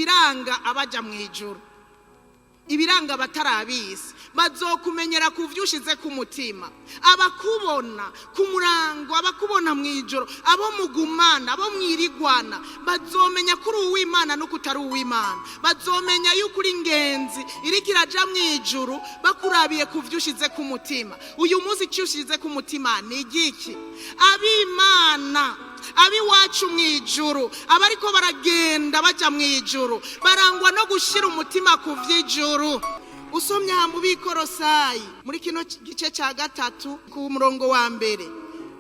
ibiranga abaja mw'ijuru. Ibiranga abatarabizi bazokumenyera kuvyushize ku mutima, abakubona ku murango, abakubona mw'ijoro, abo mugumana, abo mwirigwana bazomenya kuri uw'Imana no kutari uw'Imana, bazomenya yuko uri ingenzi iriko iraja mw'ijuru bakurabiye kuvyushize ku mutima. Uyu munsi cyushize ku mutima ni igiki? Ab'Imana, abiwacu mw'ijuru, abariko baragenda baja mw'ijuru barangwa no gushira umutima ku vy'ijuru. Usomye mu bikorosayi muri kino gice ca 3 ku murongo wa mbere,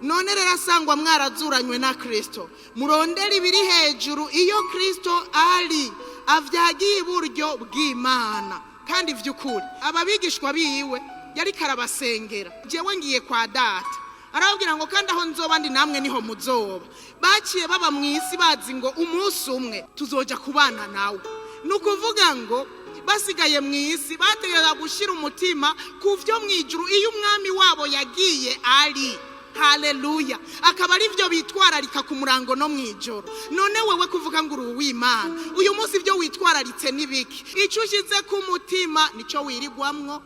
none rero asangwa mwarazuranywe na Kristo, murondera ibiri hejuru iyo Kristo ari avyagiye iburyo bw'Imana. Kandi vy'ukuri ababigishwa biwe yari karabasengera, jewe ngiye kwa data, arababwira ngo kandi aho nzoba ndi namwe niho muzoba. Baciye baba mw'isi bazi ngo umunsi umwe tuzoja kubana nawe. Nukuvuga ngo basigaye mw'isi bategeka gushira umutima kuvyo mw'ijuru iyo umwami wabo yagiye ari. Haleluya. Akaba ari byo bitwararika ku murango no mw'ijoro. None wewe kuvuga ngo uri uw'Imana, uyu munsi byo witwararitse nibiki? Ico ushize ku mutima nico wirigwamwo,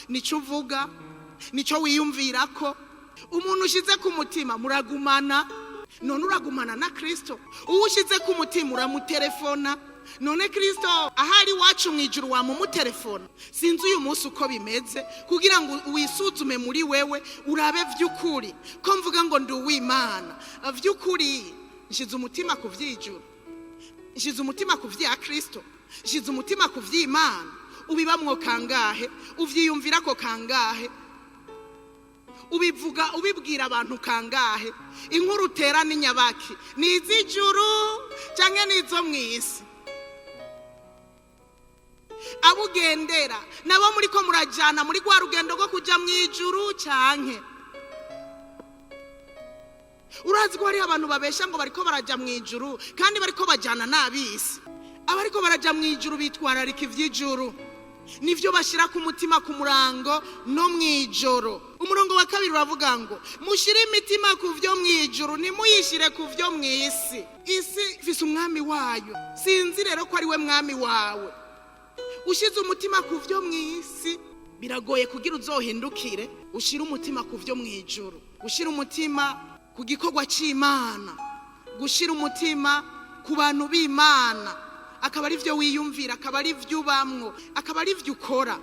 nico uvuga, nico wiyumvirako. Umuntu ushize ku mutima muragumana. None uragumana na Kristo. Uwushize ku mutima uramutelefona. None Kristo ahari wacu mw'ijuru wamumutelefona. Sinzi uyu munsi uko bimeze kugira ngo wisuzume muri wewe urabe vy'ukuri ko mvuga ngo ndi uw'Imana. Vy'ukuri nshize umutima ku vy'ijuru, nshize umutima ku vya Kristo, nshize umutima ku vy'Imana. Ubibamwo kangahe? Uvyiyumvirako kangahe? Ubivuga ubibwira abantu kangahe? Inkuru utera ni nyabaki? Ni iz'ijuru canke nizo mw'isi? Abugendera nabo muri ko murajana muri gwa rugendo rwo kuja mw'ijuru canke? Urazi ko hari abantu babesha ngo bariko baraja mw'ijuru kandi bariko bajana n'abisi. Abariko baraja mw'ijuru bitwararika ivy'ijuru, nivyo bashira ku mutima ku murango no mw'ijoro. Umurongo wa 2 uravuga ngo mushire imitima ku vyo mw'ijuru nimuyishire ku vyo mw'isi. Isi ifise umwami wayo, sinzi rero ko ari we mwami wawe. Ushize umutima ku vyo mw'isi biragoye kugira uzohindukire ushira umutima ku vyo mw'ijuru, ushira umutima ku gikorwa c'Imana, gushira umutima ku bantu b'Imana. Akaba ari vyo wiyumvira, akaba ari vyo ubamwo, akaba ari vyo ukora.